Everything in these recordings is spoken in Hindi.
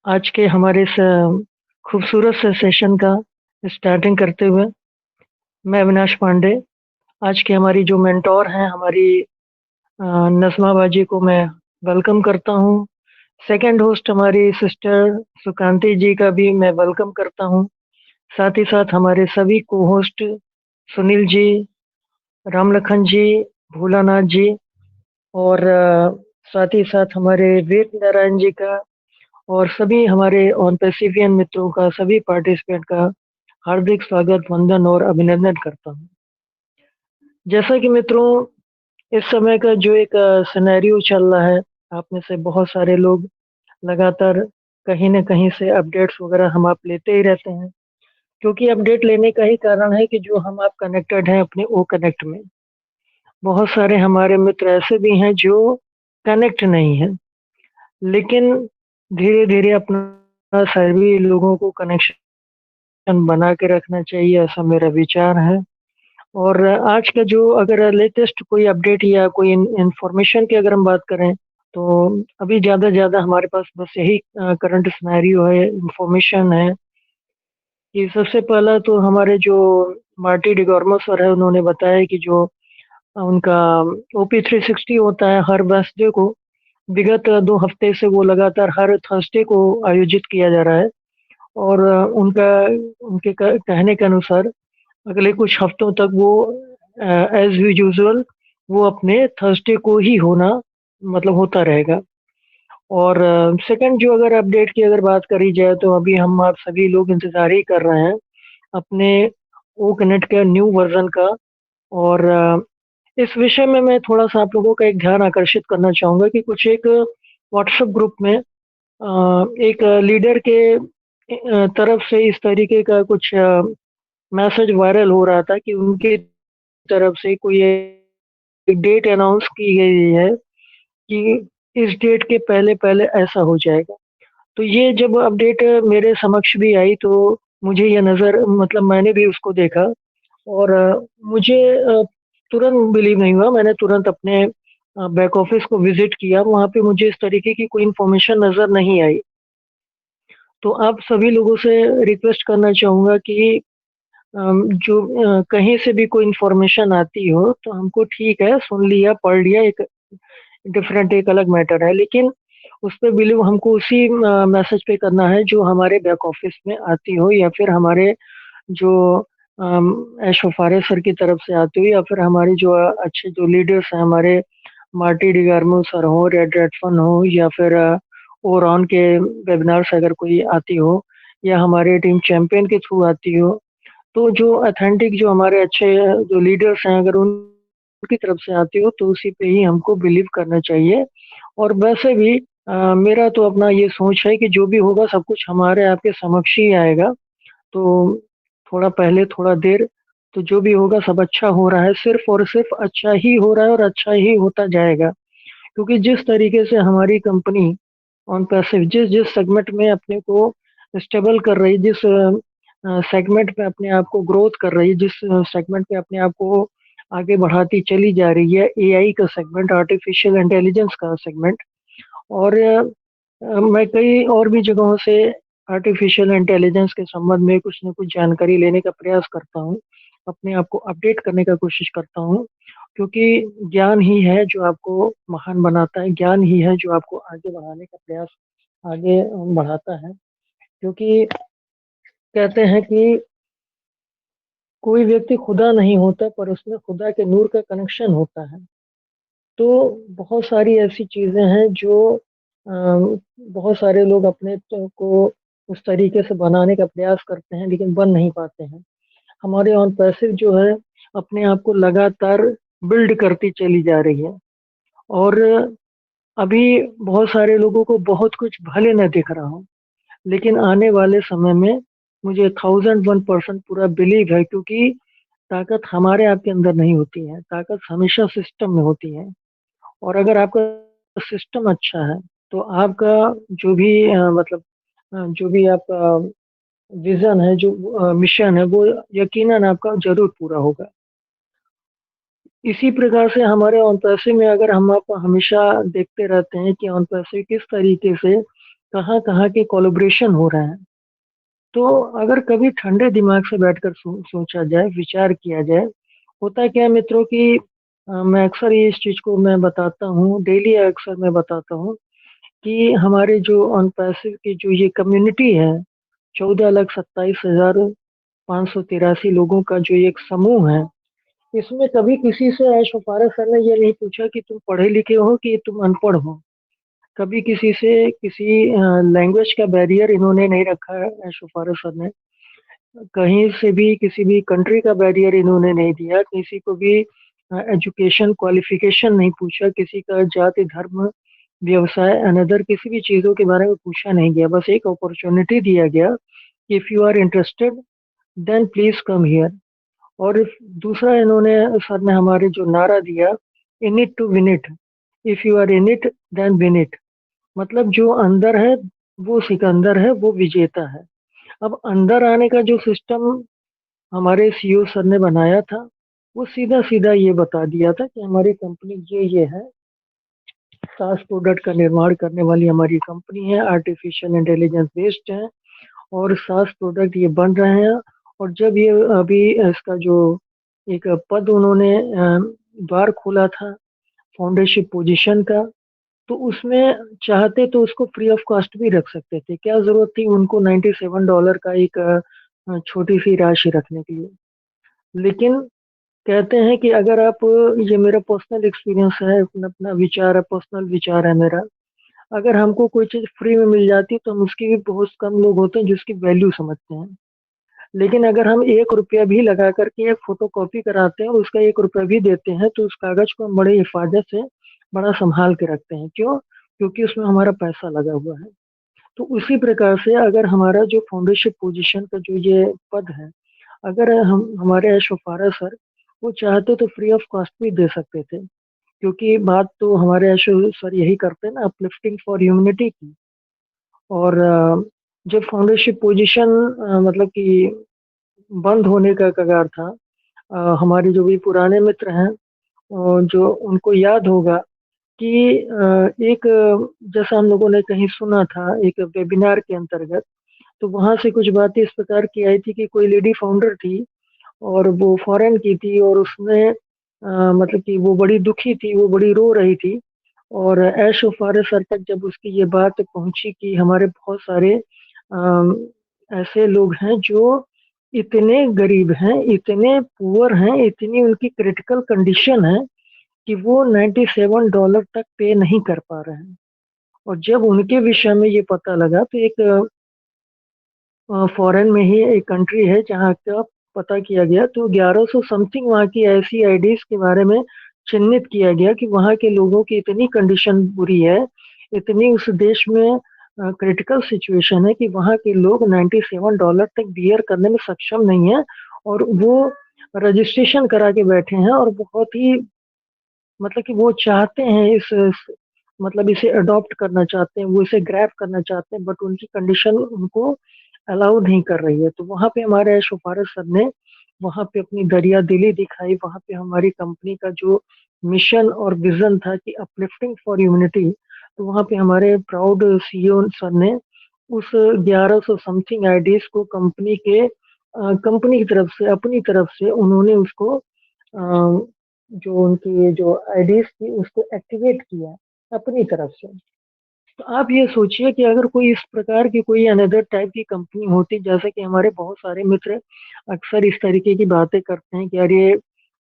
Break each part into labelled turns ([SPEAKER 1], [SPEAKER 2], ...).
[SPEAKER 1] आज के हमारे इस खूबसूरत से सेशन का स्टार्टिंग करते हुए मैं अविनाश पांडे आज की हमारी जो मेंटोर हैं हमारी नस्मा बाजी को मैं वेलकम करता हूँ। सेकंड होस्ट हमारी सिस्टर सुकांति जी का भी मैं वेलकम करता हूँ। साथ ही साथ हमारे सभी को होस्ट सुनील जी, रामलखन जी, भोलानाथ जी और साथ ही साथ हमारे वीर नारायण जी का और सभी हमारे ऑन पैसिफियन मित्रों का, सभी पार्टिसिपेंट का हार्दिक स्वागत, वंदन और अभिनंदन करता हूँ। जैसा कि मित्रों, इस समय का जो एक सिनेरियो चल रहा है, आप में से बहुत सारे लोग लगातार कहीं न कहीं से अपडेट्स वगैरह हम आप लेते ही रहते हैं, क्योंकि अपडेट लेने का ही कारण है कि जो हम आप कनेक्टेड हैं अपने ओ कनेक्ट में। बहुत सारे हमारे मित्र ऐसे भी हैं जो कनेक्ट नहीं हैं, लेकिन धीरे-धीरे अपना सभी लोगों को कनेक्शन बना के रखना चाहिए, ऐसा मेरा विचार है। और आज का जो अगर लेटेस्ट कोई अपडेट या कोई इंफॉर्मेशन की अगर हम बात करें, तो अभी ज़्यादा से ज़्यादा हमारे पास बस यही करंट सिनेरियो है, इंफॉर्मेशन है कि सबसे पहला तो हमारे जो मार्टी डिगोर्मा सर है, उन्होंने बताया कि जो उनका ओपी 360 होता है हर वेडनेसडे को, विगत 2 हफ्ते से वो लगातार हर थर्सडे को आयोजित किया जा रहा है। और उनके कहने के अनुसार अगले कुछ हफ्तों तक वो एज यूजुअल वो अपने थर्सडे को ही होना मतलब होता रहेगा। और सेकंड जो अगर अपडेट की अगर बात करी जाए, तो अभी हम आप सभी लोग इंतज़ार ही कर रहे हैं अपने ओ कनेक्ट के न्यू वर्ज़न का। और इस विषय में मैं थोड़ा-सा आप लोगों का एक ध्यान आकर्षित करना चाहूँगा कि कुछ एक व्हाट्सएप ग्रुप में एक लीडर के तरफ से इस तरीके का कुछ मैसेज वायरल हो रहा था कि उनकी तरफ से कोई एक डेट अनाउंस की गई है कि इस डेट के पहले-पहले ऐसा हो जाएगा। तो ये जब अपडेट मेरे समक्ष भी आई, तो मुझे ये नज़र मतलब मैंने भी उसको देखा और मुझे तुरंत बिलीव नहीं हुआ। मैंने तुरंत अपने बैक ऑफिस को विज़िट किया, वहाँ पे मुझे इस तरीके की कोई इन्फॉर्मेशन नज़र नहीं आई। तो आप सभी लोगों से रिक्वेस्ट करना चाहूँगा कि जो कहीं से भी कोई इन्फॉर्मेशन आती हो तो हमको ठीक है, सुन लिया, पढ़ लिया, एक डिफरेंट एक अलग मैटर है, लेकिन उस पे बिलीव हमको उसी मैसेज पे करना है जो हमारे बैक ऑफिस में आती हो, या फिर हमारे जो एशो फारे सर की तरफ से आती हो, या फिर हमारे जो अच्छे जो लीडर्स हैं हमारे, मार्टी डिगार्मो सर हो, रेड रेडफन हो, या फिर ओरॉन के वेबिनार्स अगर कोई आती हो, या हमारे टीम चैंपियन के थ्रू आती हो, तो जो ऑथेंटिक जो हमारे अच्छे जो लीडर्स हैं अगर उनकी तरफ से आती हो, तो उसी पे ही हमको बिलीव करना चाहिए। और वैसे भी मेरा तो अपना ये सोच है कि जो भी होगा सब कुछ हमारे आपके समक्ष ही आएगा। तो थोड़ा पहले, थोड़ा देर, तो जो भी होगा सब अच्छा हो रहा है, सिर्फ़ और सिर्फ़ अच्छा ही हो रहा है और अच्छा ही होता जाएगा। क्योंकि जिस तरीके से हमारी कंपनी ऑन पैसिव जिस सेगमेंट में अपने को स्टेबल कर रही, जिस सेगमेंट में अपने आप को ग्रोथ कर रही, जिस सेगमेंट में अपने आप को आगे बढ़ाती चली जा रही है, एआई का सेगमेंट, आर्टिफिशियल इंटेलिजेंस का सेगमेंट। और मैं कई और भी जगहों से आर्टिफिशियल इंटेलिजेंस के संबंध में कुछ न कुछ जानकारी लेने का प्रयास करता हूँ, अपने आप को अपडेट करने का कोशिश करता हूँ, क्योंकि ज्ञान ही है जो आपको महान बनाता है, ज्ञान ही है जो आपको आगे बढ़ाने का प्रयास आगे बढ़ाता है। क्योंकि कहते हैं कि कोई व्यक्ति खुदा नहीं होता, पर उसमें खुदा के नूर का कनेक्शन होता है। तो बहुत सारी ऐसी चीज़ें हैं जो बहुत सारे लोग अपने को उस तरीके से बनाने का प्रयास करते हैं, लेकिन बन नहीं पाते हैं। हमारे ऑन पैसिव जो है अपने आप को लगातार बिल्ड करती चली जा रही है। और अभी बहुत सारे लोगों को बहुत कुछ भले न दिख रहा हो, लेकिन आने वाले समय में मुझे 1001% पूरा बिलीव है, क्योंकि ताकत हमारे आपके अंदर नहीं होती है, ताकत हमेशा सिस्टम में होती है। और अगर आपका सिस्टम अच्छा है, तो आपका जो भी मतलब जो भी आपका विज़न है, जो मिशन है, वो यकीनन आपका ज़रूर पूरा होगा। इसी प्रकार से हमारे ऑन पैसे में अगर हम आप हमेशा देखते रहते हैं कि ऑन पैसे किस तरीके से कहाँ-कहाँ के कोलैबोरेशन हो रहे हैं। तो अगर कभी ठंडे दिमाग से बैठकर सोचा जाए, विचार किया जाए, होता क्या है मित्रों कि मैं अक्सर ये इस चीज़ को मैं बताता हूँ, डेली अक्सर मैं बताता हूँ कि हमारे जो ऑन पैसिव की जो ये कम्युनिटी है, 14,27,583 लोगों का जो एक समूह है, इसमें कभी किसी से ऐश वफारत सर ने ये नहीं पूछा कि तुम पढ़े लिखे हो कि तुम अनपढ़ हो। कभी किसी से किसी लैंग्वेज का बैरियर इन्होंने नहीं रखा है ऐश वफारत सर ने। कहीं से भी किसी भी कंट्री का बैरियर इन्होंने नहीं दिया, किसी को भी एजुकेशन क्वालिफिकेशन नहीं पूछा, किसी का जाति, धर्म, व्यवसाय, अनदर किसी भी चीज़ों के बारे में पूछा नहीं गया। बस एक अपॉर्च्युनिटी दिया गया, if you are interested then please come here. और दूसरा इन्होंने सर ने हमारे जो नारा दिया, in it to win it, if you are in it then win it. मतलब जो अंदर है वो सिकंदर है, वो विजेता है। अब अंदर आने का जो सिस्टम हमारे सीईओ सर ने बनाया था, वो सीधा-सीधा ये बता दिया था कि हमारी कंपनी ये है, सास प्रोडक्ट का निर्माण करने वाली हमारी कंपनी है, आर्टिफिशियल इंटेलिजेंस बेस्ड है और सास प्रोडक्ट ये बन रहे हैं। और जब ये अभी इसका जो एक पद उन्होंने द्वार खोला था फाउंडरशिप पोजीशन का, तो उसमें चाहते तो उसको फ्री ऑफ कॉस्ट भी रख सकते थे। क्या ज़रूरत थी उनको $97 का एक छोटी-सी राशि रखने के लिए? लेकिन कहते हैं कि अगर आप, ये मेरा पर्सनल एक्सपीरियंस है, अपना अपना विचार है, पर्सनल विचार है मेरा। अगर हमको कोई चीज़ फ्री में मिल जाती है तो हम उसकी भी, बहुत कम लोग होते हैं जिसकी वैल्यू समझते हैं। लेकिन अगर हम ₹1 भी लगा कर के एक फ़ोटोकॉपी कराते हैं और उसका ₹1 भी देते हैं, तो उस कागज़ को हम बड़े हिफ़ाज़त से, बड़ा सँभाल के रखते हैं। क्यों? क्योंकि उसमें हमारा पैसा लगा हुआ है। तो उसी प्रकार से अगर हमारा जो फाउंडरशिप पोज़ीशन का जो ये पद है, अगर हम हमारे एशोफारा सर, वो चाहते तो फ्री ऑफ कॉस्ट भी दे सकते थे। क्योंकि बात तो हमारे एशो सर यही करते हैं ना, अपलिफ्टिंग फॉर ह्यूमैनिटी की। और जब फाउंडरशिप पोज़ीशन मतलब कि बंद होने का कगार था, हमारे जो भी पुराने मित्र हैं, जो उनको याद होगा कि एक जैसा हम लोगों ने कहीं सुना था एक वेबिनार के अंतर्गत, तो वहाँ से कुछ बातें इस प्रकार की आई थी कि कोई लेडी फाउंडर थी और वो फॉरेन की थी और उसने मतलब कि वो बड़ी दुखी थी, वो बड़ी रो रही थी। और ऐश और फार सर तक जब उसकी ये बात पहुँची कि हमारे बहुत सारे ऐसे लोग हैं जो इतने गरीब हैं, इतने पुअर हैं, इतनी उनकी क्रिटिकल कंडीशन है कि वो $97 तक पे नहीं कर पा रहे हैं। और जब उनके विषय में ये पता लगा तो एक फॉरेन में ही एक कंट्री है जहाँ का पता किया गया, तो 1100 समथिंग वहाँ की ऐसी आईडीज़ के बारे में चिन्हित किया गया कि वहाँ के लोगों की इतनी कंडीशन बुरी है, इतनी उस देश में क्रिटिकल सिचुएशन है कि वहाँ के लोग $97 तक बियर करने में सक्षम नहीं है। और वो रजिस्ट्रेशन करा के बैठे हैं और बहुत ही, मतलब कि वो चाहते हैं मतलब इसे अडॉप्ट करना चाहते हैं, वो इसे ग्रैब करना चाहते हैं, बट उनकी कंडीशन उनको अलाउ नहीं कर रही है। तो वहाँ पे हमारे शुपारश सर ने वहाँ पे अपनी दरिया-दिली दिखाई, वहाँ पे हमारी कंपनी का जो मिशन और विज़न था कि अपलिफ्टिंग फॉर ह्यूमैनिटी, तो वहाँ पे हमारे प्राउड सीईओ सर ने उस 1100 समथिंग आईडीज़ को कंपनी की तरफ से, अपनी तरफ से उन्होंने उसको जो उनकी जो आईडीज़ थी उसको एक्टिवेट किया अपनी तरफ से। तो आप ये सोचिए कि अगर कोई इस प्रकार की कोई अनदर टाइप की कंपनी होती, जैसे कि हमारे बहुत सारे मित्र अक्सर इस तरीके की बातें करते हैं कि अरे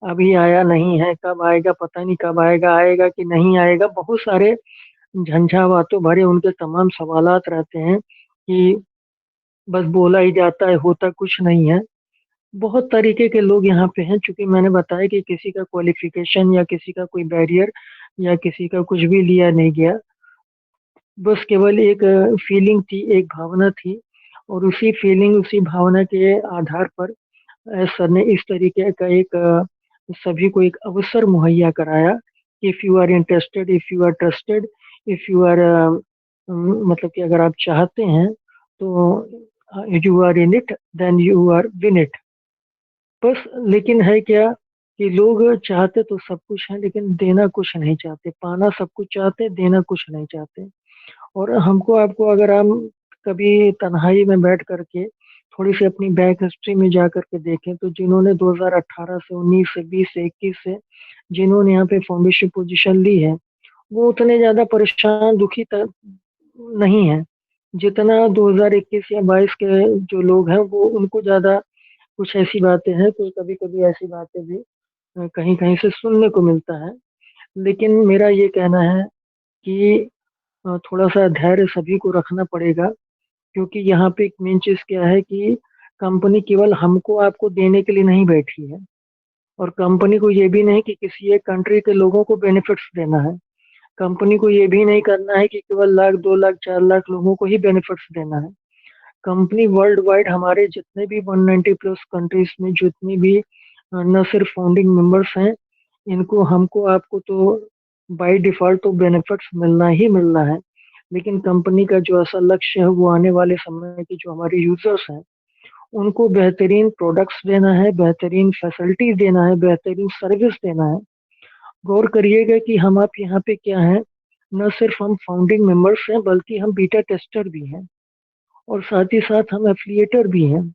[SPEAKER 1] अभी आया नहीं है, कब आएगा पता नहीं, कब आएगा, आएगा कि नहीं आएगा। बहुत सारे झंझावातों भरे उनके तमाम सवालात रहते हैं कि बस बोला ही जाता है, होता कुछ नहीं है। बहुत तरीके के लोग यहाँ पे हैं, चूँकि मैंने बताया कि किसी का क्वालिफ़िकेशन या किसी का कोई बैरियर या किसी का कुछ भी लिया नहीं गया। बस केवल एक फीलिंग थी, एक भावना थी और उसी फीलिंग, उसी भावना के आधार पर सर ने इस तरीके का एक सभी को एक अवसर मुहैया कराया। If you are interested, if you are trusted, if you are मतलब कि अगर आप चाहते हैं तो you are in it then you are win it. बस लेकिन है क्या कि लोग चाहते तो सब कुछ है लेकिन देना कुछ नहीं चाहते, पाना सब कुछ चाहते, देना कुछ नहीं चाहते। और हमको आपको अगर हम कभी तन्हाई में बैठ करके थोड़ी सी अपनी बैक हिस्ट्री में जा करके देखें, तो जिन्होंने 2018 से 19 से 20 से 21 से जिन्होंने यहाँ पे फाउंडेशन पोजीशन ली है, वो उतने ज्यादा परेशान दुखी नहीं है जितना 2021 या 22 के जो लोग हैं, वो उनको ज्यादा कुछ ऐसी बातें हैं, तो कभी कभी ऐसी बातें भी कहीं कहीं से सुनने को मिलता है। लेकिन मेरा ये कहना है कि थोड़ा सा धैर्य सभी को रखना पड़ेगा, क्योंकि यहाँ पे एक मेन चीज क्या है कि कंपनी केवल हमको आपको देने के लिए नहीं बैठी है, और कंपनी को ये भी नहीं कि किसी एक कंट्री के लोगों को बेनिफिट्स देना है। कंपनी को ये भी नहीं करना है कि केवल लाख 2 लाख 4 लाख लोगों को ही बेनिफिट्स देना है। कंपनी वर्ल्ड वाइड हमारे जितने भी 190 प्लस कंट्रीज में जितनी भी न सिर्फ फाउंडिंग मेंबर्स हैं, इनको हमको आपको तो बाय डिफॉल्ट तो बेनिफिट्स मिलना ही मिलना है। लेकिन कंपनी का जो असल लक्ष्य है वो आने वाले समय के जो हमारे यूजर्स हैं, उनको बेहतरीन प्रोडक्ट्स देना है, बेहतरीन फैसिलिटी देना है, बेहतरीन सर्विस देना है। गौर करिएगा कि हम आप यहाँ पे क्या हैं, न सिर्फ हम फाउंडिंग मेंबर्स हैं बल्कि हम बीटा टेस्टर भी हैं, और साथ ही साथ हम एफिलिएटर भी हैं।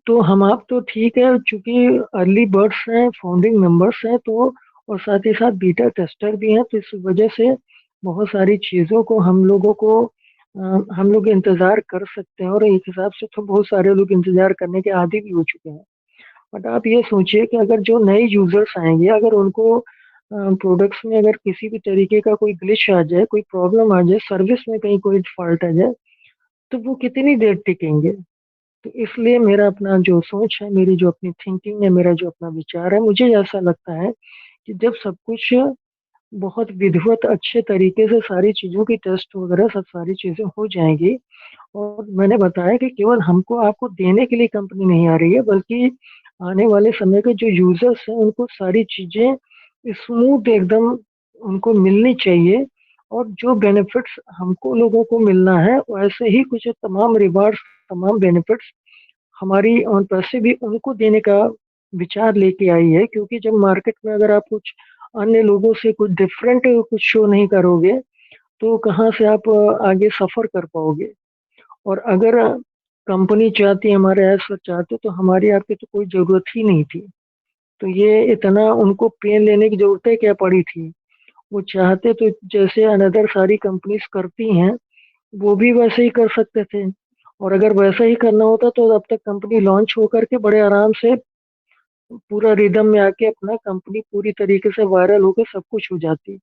[SPEAKER 1] तो हम आप तो ठीक है, चूंकि अर्ली बर्ड्स हैं, फाउंडिंग मेंबर्स हैं, तो और साथ ही साथ बीटा टेस्टर भी हैं, तो इस वजह से बहुत सारी चीज़ों को हम लोगों को हम लोग इंतज़ार कर सकते हैं, और एक हिसाब से तो बहुत सारे लोग इंतज़ार करने के आदी भी हो चुके हैं। बट आप ये सोचिए कि अगर जो नए यूजर्स आएंगे, अगर उनको प्रोडक्ट्स में अगर किसी भी तरीके का कोई ग्लिच आ जाए, कोई प्रॉब्लम आ जाए, सर्विस में कहीं कोई फॉल्ट आ जाए, तो वो कितनी देर टिकेंगे। तो इसलिए मेरा अपना जो सोच है, मेरी जो अपनी थिंकिंग है, मेरा जो अपना विचार है, मुझे ऐसा लगता है कि जब सब कुछ बहुत विधिवत अच्छे तरीके से सारी चीज़ों की टेस्ट वगैरह सब सारी चीज़ें हो जाएंगी, और मैंने बताया कि केवल हमको आपको देने के लिए कंपनी नहीं आ रही है, बल्कि आने वाले समय के जो यूजर्स हैं उनको सारी चीज़ें स्मूथ एकदम उनको मिलनी चाहिए। और जो बेनिफिट्स हमको लोगों को मिलना है, वैसे ही कुछ तमाम रिवार्ड्स, तमाम बेनिफिट्स हमारी ऑन पैसे भी उनको देने का विचार लेके आई है। क्योंकि जब मार्केट में अगर आप कुछ अन्य लोगों से कुछ डिफरेंट कुछ शो नहीं करोगे, तो कहाँ से आप आगे सफर कर पाओगे। और अगर कंपनी चाहती, हमारे ऐसा चाहते, तो हमारी आपकी तो कोई जरूरत ही नहीं थी। तो ये इतना उनको पेन लेने की जरूरत क्या पड़ी थी। वो चाहते तो जैसे अनदर सारी कंपनीज करती हैं, वो भी वैसे ही कर सकते थे। और अगर वैसा ही करना होता तो अब तक कंपनी लॉन्च होकर के बड़े आराम से पूरा रिदम में आके अपना कंपनी पूरी तरीके से वायरल होकर सब कुछ हो जाती।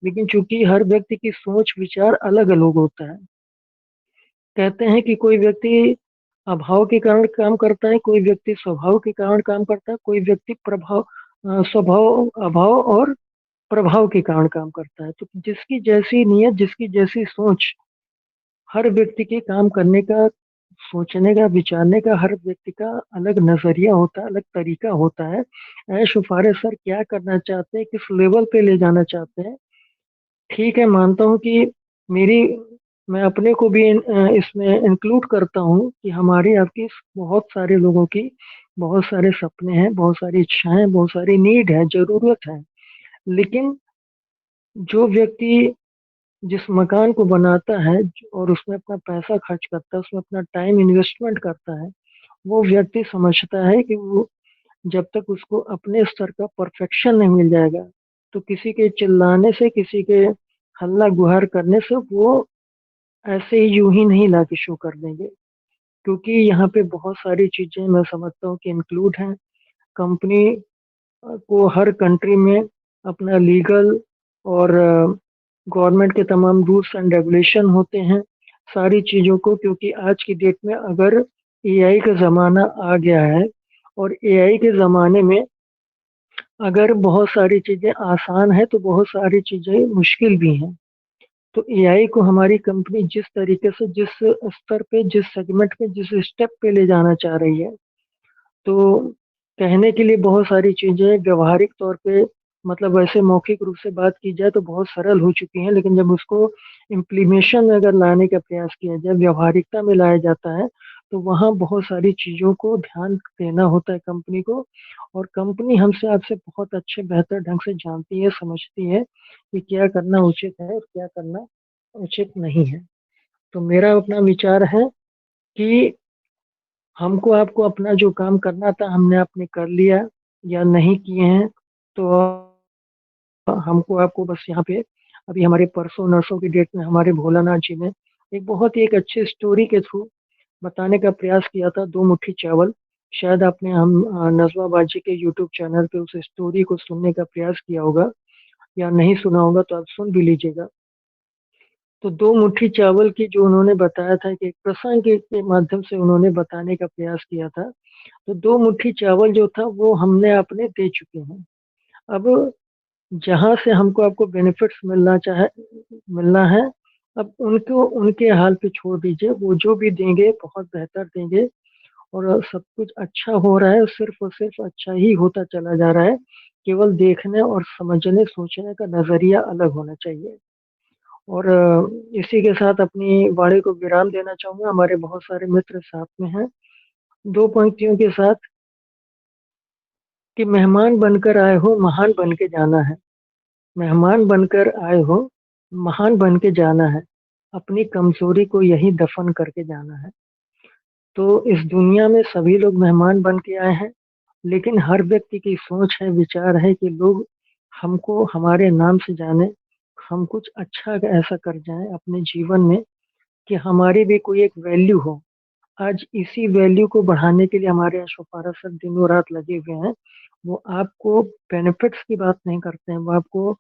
[SPEAKER 1] लेकिन चूंकि हर व्यक्ति की सोच विचार अलग अलग होता है, कहते हैं कि कोई व्यक्ति अभाव के कारण काम करता है, कोई व्यक्ति स्वभाव के कारण काम करता है, कोई व्यक्ति स्वभाव अभाव और प्रभाव के कारण काम करता है। तो जिसकी जैसी नीयत, जिसकी जैसी सोच, हर व्यक्ति के काम करने का, सोचने का, विचारने का हर व्यक्ति का अलग नजरिया होता है, अलग तरीका होता है। ऐश फारे सर क्या करना चाहते हैं, किस लेवल पे ले जाना चाहते हैं। ठीक है, मानता हूँ कि मेरी मैं अपने को भी इसमें इंक्लूड करता हूँ कि हमारी आपकी बहुत सारे लोगों की बहुत सारे सपने हैं, बहुत सारी इच्छाएं हैं, बहुत सारी नीड है, जरूरत है। लेकिन जो व्यक्ति जिस मकान को बनाता है और उसमें अपना पैसा खर्च करता है, उसमें अपना टाइम इन्वेस्टमेंट करता है, वो व्यक्ति समझता है कि वो जब तक उसको अपने स्तर का परफेक्शन नहीं मिल जाएगा, तो किसी के चिल्लाने से, किसी के हल्ला गुहार करने से वो ऐसे ही यूं ही नहीं ला के शो कर देंगे। क्योंकि यहाँ पे बहुत सारी चीजें मैं समझता हूँ कि इंक्लूड हैं। कंपनी को हर कंट्री में अपना लीगल और गवर्नमेंट के तमाम रूल्स एंड रेगुलेशन होते हैं सारी चीज़ों को। क्योंकि आज की डेट में अगर एआई का ज़माना आ गया है, और एआई के ज़माने में अगर बहुत सारी चीज़ें आसान है तो बहुत सारी चीज़ें मुश्किल भी हैं। तो एआई को हमारी कंपनी जिस तरीके से, जिस स्तर पे, जिस सेगमेंट पे, जिस स्टेप पे ले जाना चाह रही है, तो कहने के लिए बहुत सारी चीजें व्यवहारिक तौर पे, मतलब वैसे मौखिक रूप से बात की जाए तो बहुत सरल हो चुकी हैं, लेकिन जब उसको इम्प्लीमेशन में अगर लाने का प्रयास किया जाए, व्यवहारिकता में लाया जाता है, तो वहाँ बहुत सारी चीजों को ध्यान देना होता है कंपनी को। और कंपनी हमसे आपसे बहुत अच्छे बेहतर ढंग से जानती है, समझती है कि क्या करना उचित है और क्या करना उचित नहीं है। तो मेरा अपना विचार है कि हमको आपको अपना जो काम करना था हमने आपने कर लिया या नहीं किए हैं, तो हमको आपको बस यहाँ पे अभी हमारे परसों नरसों की डेट में हमारे भोलानाथ जी ने एक बहुत ही एक अच्छी स्टोरी के थ्रू बताने का प्रयास किया था, दो मुट्ठी चावल। शायद आपने हम नजमा बाजी के यूट्यूब चैनल पे उस स्टोरी को सुनने का प्रयास किया होगा, या नहीं सुना होगा तो आप सुन भी लीजिएगा। तो दो मुट्ठी चावल की जो उन्होंने बताया था कि एक प्रसंग के माध्यम से उन्होंने बताने का प्रयास किया था। तो दो मुट्ठी चावल जो था वो हमने अपने दे चुके हैं। अब जहां से हमको आपको बेनिफिट्स मिलना है, अब उनको उनके हाल पे छोड़ दीजिए, वो जो भी देंगे बहुत बेहतर देंगे। और सब कुछ अच्छा हो रहा है, सिर्फ और सिर्फ अच्छा ही होता चला जा रहा है। केवल देखने और समझने सोचने का नजरिया अलग होना चाहिए। और इसी के साथ अपनी वाणी को विराम देना चाहूंगा। हमारे बहुत सारे मित्र साथ में हैं। दो पंक्तियों के साथ कि मेहमान बनकर आए हो महान बन के जाना है। मेहमान बनकर आए हो महान बन के जाना है। अपनी कमजोरी को यही दफन करके जाना है। तो इस दुनिया में सभी लोग मेहमान बन के आए हैं, लेकिन हर व्यक्ति की सोच है, विचार है कि लोग हमको हमारे नाम से जाने, हम कुछ अच्छा ऐसा कर जाएं अपने जीवन में कि हमारी भी कोई एक वैल्यू हो। आज इसी वैल्यू को बढ़ाने के लिए हमारे यहाँ शोफारा सर दिनों रात लगे हुए हैं। वो आपको बेनिफिट्स की बात नहीं करते हैं, वो आपको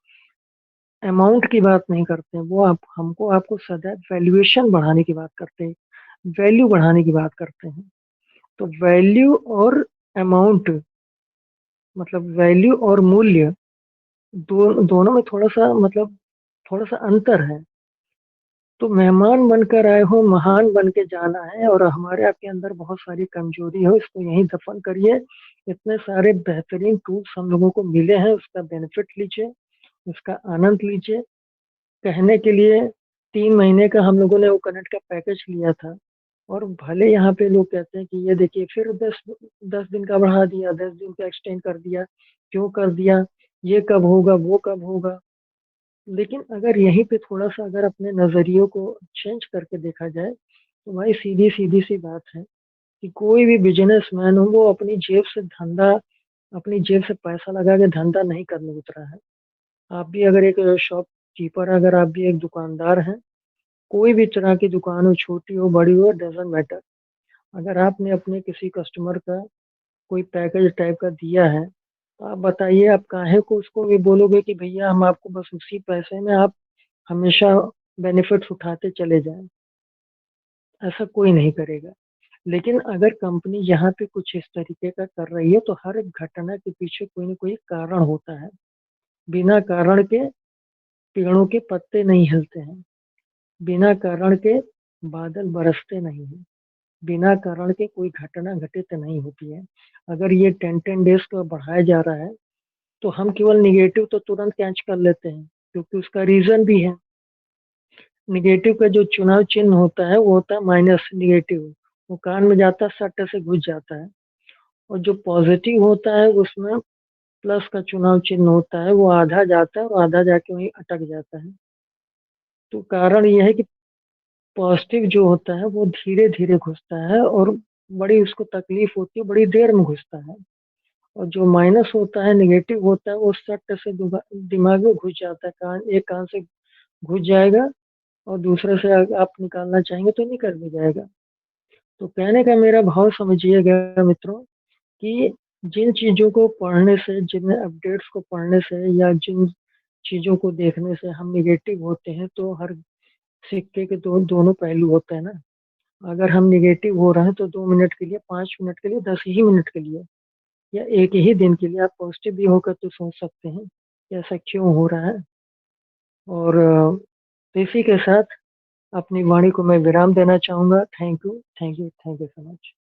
[SPEAKER 1] अमाउंट की बात नहीं करते हैं, वो आप हमको आपको सदैव वैल्यूएशन बढ़ाने की बात करते हैं, वैल्यू बढ़ाने की बात करते हैं। तो वैल्यू और अमाउंट, मतलब वैल्यू और मूल्य, दोनों में थोड़ा सा मतलब थोड़ा सा अंतर है। तो मेहमान बनकर आए हो महान बन के जाना है, और हमारे आपके अंदर बहुत सारी कमजोरी हो, इसको यहीं दफन करिए। इतने सारे बेहतरीन टूल्स हम लोगों को मिले हैं, उसका बेनिफिट लीजिए, उसका आनंद लीजिए। कहने के लिए 3 महीने का हम लोगों ने वो कनेक्ट का पैकेज लिया था, और भले यहाँ पे लोग कहते हैं कि ये देखिए फिर 10 10 दिन का बढ़ा दिया, 10 दिन का एक्सटेंड कर दिया, क्यों कर दिया, ये कब होगा वो कब होगा। लेकिन अगर यहीं पे थोड़ा सा अगर अपने नजरियों को चेंज करके देखा जाए, तो भाई सीधी सीधी सी बात है कि कोई भी बिजनेसमैन हो वो अपनी जेब से धंधा, अपनी जेब से पैसा लगा के धंधा नहीं करने उतरा है। आप भी अगर एक शॉपकीपर, अगर आप भी एक दुकानदार हैं, कोई भी तरह की दुकान हो, छोटी हो बड़ी हो, डजेंट मैटर, अगर आपने अपने किसी कस्टमर का कोई पैकेज टाइप का दिया है, तो आप बताइए आप काहे को उसको भी बोलोगे कि भैया हम आपको बस उसी पैसे में आप हमेशा बेनिफिट्स उठाते चले जाएं। ऐसा कोई नहीं करेगा। लेकिन अगर कंपनी यहाँ पे कुछ इस तरीके का कर रही है, तो हर एक घटना के पीछे कोई ना कोई कारण होता है। बिना कारण के पेड़ों के पत्ते नहीं हिलते हैं, बिना कारण के बादल बरसते नहीं हैं, बिना कारण के कोई घटना घटित नहीं होती है। अगर ये 10 10 डेज का बढ़ाया जा रहा है, तो हम केवल निगेटिव तो तुरंत कैच कर लेते हैं, क्योंकि उसका रीजन भी है। निगेटिव का जो चुनाव चिन्ह होता है वो होता है माइनस निगेटिव, वो कान में जाता है, सट्ट से घुस जाता है। और जो पॉजिटिव होता है उसमें प्लस का चुनाव चिन्ह होता है, वो आधा जाता है और आधा जाके वहीं अटक जाता है। तो कारण यह है कि पॉजिटिव जो होता है वो धीरे धीरे घुसता है, और बड़ी उसको तकलीफ होती है, बड़ी देर में घुसता है। और जो माइनस होता है, निगेटिव होता है, वो सट्ट से दिमाग में घुस जाता है, एक कान से घुस जाएगा और दूसरे से आप निकालना चाहेंगे तो निकल भी जाएगा। तो कहने का मेरा भाव समझिएगा मित्रों, कि जिन चीजों को पढ़ने से, जिन अपडेट्स को पढ़ने से, या जिन चीजों को देखने से हम निगेटिव होते हैं, तो हर सिक्के के दोनों पहलू होते हैं ना। अगर हम निगेटिव हो रहे हैं तो 2 मिनट के लिए, 5 मिनट के लिए, 10 ही मिनट के लिए, या एक ही दिन के लिए आप पॉजिटिव भी होकर तो सोच सकते हैं कि ऐसा क्यों हो रहा है। और तो इसी के साथ अपनी वाणी को मैं विराम देना चाहूंगा। Thank you, thank you, thank you so much.